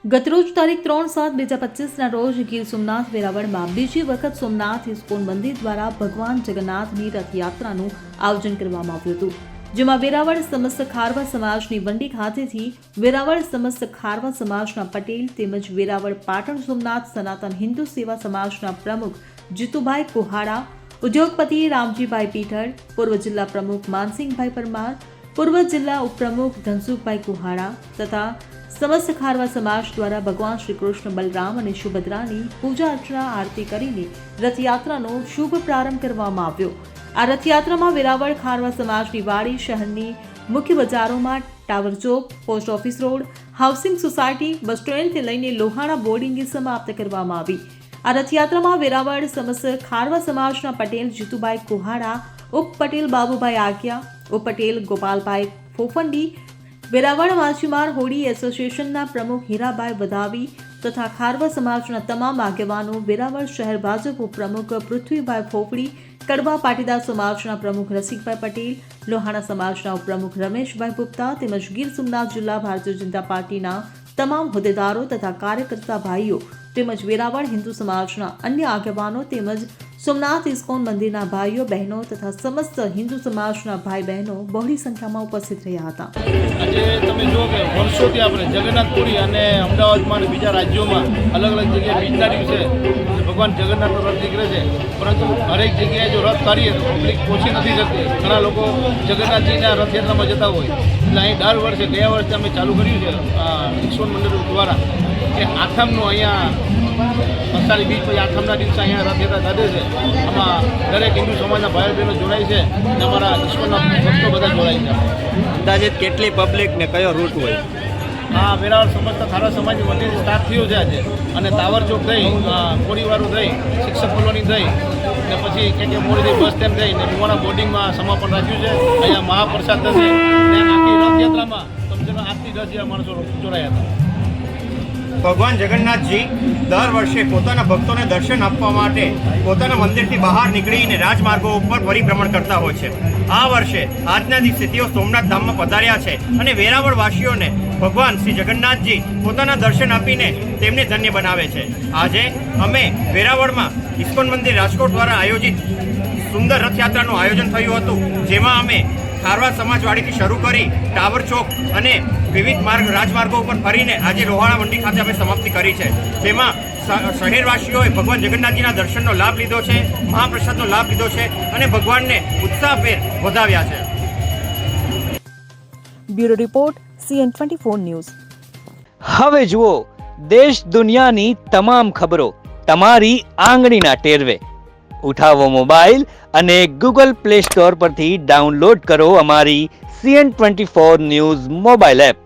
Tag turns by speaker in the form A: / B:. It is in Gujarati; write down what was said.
A: ગતરોજ તારીખ 3/7/2025ના રોજ ગીર સોમનાથ વેરાવળમાં બીજી વખત સોમનાથ ઇસ્કોન મંદિર દ્વારા ભગવાન જગન્નાથની રથયાત્રાનું આયોજન કરવામાં આવ્યું હતું, જેમાં વેરાવળ સમસ્ત ખારવા સમાજની વંડી ખાતેથી વેરાવળ સમસ્ત ખારવા સમાજના પટેલ તેમજ વેરાવળ પાટણ સોમનાથ સનાતન હિન્દુ સેવા સમાજના પ્રમુખ જીતુભાઈ કુહાડા, ઉદ્યોગપતિ રામજીભાઈ પીઠળ, પૂર્વ જિલ્લા પ્રમુખ માનસિંહભાઈ પરમાર, પૂર્વ જિલ્લા ઉપપ્રમુખ ધનસુખભાઈ કુહાડા તથા સમસ્ત ખારવા સમાજ દ્વારા ભગવાન શ્રી કૃષ્ણ, બલરામ અને સુભદ્રાની પૂજા અર્ચના આરતી કરીને રથયાત્રાનો શુભ પ્રારંભ કરવામાં આવ્યો। આ રથયાત્રામાં વેરાવળ ખારવા સમાજની વાડી શહેરની મુખ્ય બજારોમાં tower chowk, post office road, housing society, bus સ્ટેન્ડથી લઈને લોહાણા બોર્ડિંગ સમાપ્ત કરવામાં આવી। આ રથયાત્રામાં વેરાવળ સમસ્ત ખારવા સમાજના પટેલ જીતુભાઈ કુહાડા, ઉપ પટેલ બાબુભાઈ આગિયા, ઉપ પટેલ ગોપાલભાઈ ફોફંડી, વેરાવળ માછીમાર હોડી એસોસિએશનના પ્રમુખ હીરાભાઈ વધાવી તથા ખારવા સમાજના તમામ આગેવાનો, વેરાવળ શહેર ભાજપ ઉપપ્રમુખ પૃથ્વીભાઈ ફોફડી, કડવા પાટીદાર સમાજના પ્રમુખ રસિકભાઈ પટેલ, લોહાણા સમાજના ઉપપ્રમુખ રમેશભાઈ ગુપ્તા તેમજ ગીર સોમનાથ જિલ્લા ભારતીય જનતા પાર્ટીના તમામ હોદ્દેદારો તથા કાર્યકર્તા ભાઈઓ તેમજ વેરાવળ હિન્દુ સમાજના અન્ય આગેવાનો તેમજ સોમનાથ ઇસ્કોન મંદિરના ભાઈઓ બહેનો તથા સમસ્ત હિન્દુ સમાજના ભાઈ બહેનો બહોળી સંખ્યામાં ઉપસ્થિત રહ્યા હતા।
B: આજે તમે જુઓ કે વર્ષોથી આપણે જગન્નાથપુરી અને અમદાવાદમાં અને બીજા રાજ્યોમાં અલગ અલગ જગ્યાએ બીજના દિવસે ભગવાન જગન્નાથનો રથ નીકળે છે, પરંતુ હરેક જગ્યાએ જો રથ કાઢીએ તો પબ્લિક પહોંચી નથી શકતી। ઘણા લોકો જગન્નાથજીના રથયાત્રામાં જતા હોય, એટલે અહીં દર વર્ષે ગયા વર્ષે અમે ચાલુ કર્યું છે ઇસ્કોન મંદિર દ્વારા કે આઠમનું અહીંયા અષાઢી બીજ પછી આઠમના દિવસે અહીંયા રથયાત્રા કાઢે છે। આમાં દરેક હિન્દુ સમાજના ભાઈઓ બહેનો જોડાય છે અને અમારા ઇસ્કોનના ભક્તો બધા જોડાય છે।
C: અંદાજિત કેટલી પબ્લિક ને કયો રૂટ હોય?
B: હા, વેરાવળ સમસ્ત ખારવા સમાજની મંદિર સ્ટાર્ટ થયું છે આજે, અને તાવર ચોક થઈ, કોળીવાળું થઈ, શિક્ષક કોલોની થઈ ને પછી કે મોડી બસ સ્ટેન્ડ થઈ ને મોડા બોર્ડિંગમાં સમાપન રાખ્યું છે। અહીંયા મહાપ્રસાદ થશે ને આખી રથયાત્રામાં કમસે કમ 8થી 10 જેવા માણસો જોડાયા હતા।
C: ભગવાન જગન્નાથજી દર વર્ષે પોતાના ભક્તોને દર્શન આપવા માટે પોતાના મંદિરથી બહાર નીકળીને રાજમાર્ગો ઉપર પરિભ્રમણ કરતા હોય છે। આ વર્ષે આજના દિવસે તેઓ સોમનાથ ધામમાં પધાર્યા છે અને વેરાવળ વાસીઓને ભગવાન શ્રી જગન્નાથજી પોતાના દર્શન આપીને તેમને ધન્ય બનાવે છે। આજે અમે વેરાવળમાં ઇસ્કોન મંદિર રાજકોટ દ્વારા આયોજિત સુંદર રથયાત્રાનું આયોજન થયું હતું, જેમાં અમે ખારવા સમાજવાડીથી શરૂ કરી ટાવર ચોક અને વિવિધ રાજમાર્ગો ઉપર ફરીને આજે લોહાણા મંડી ખાતે અમે સમાપ્તિ કરી છે, જેમાં શહેરવાસીઓએ ભગવાન જગન્નાથજીના દર્શનનો લાભ લીધો છે, મહાપ્રસાદનો લાભ લીધો છે અને ભગવાનને ઉત્સાહભેર વધાવ્યા છે।
D: Bureau report CN24 news.
E: હવે જુઓ દેશ દુનિયાની તમામ ખબરો તમારી આંગળીના ટેરવે। ઉઠાવો મોબાઈલ અને ગૂગલ પ્લે સ્ટોર પરથી ડાઉનલોડ કરો અમારી CN24 ન્યૂઝ મોબાઈલ એપ।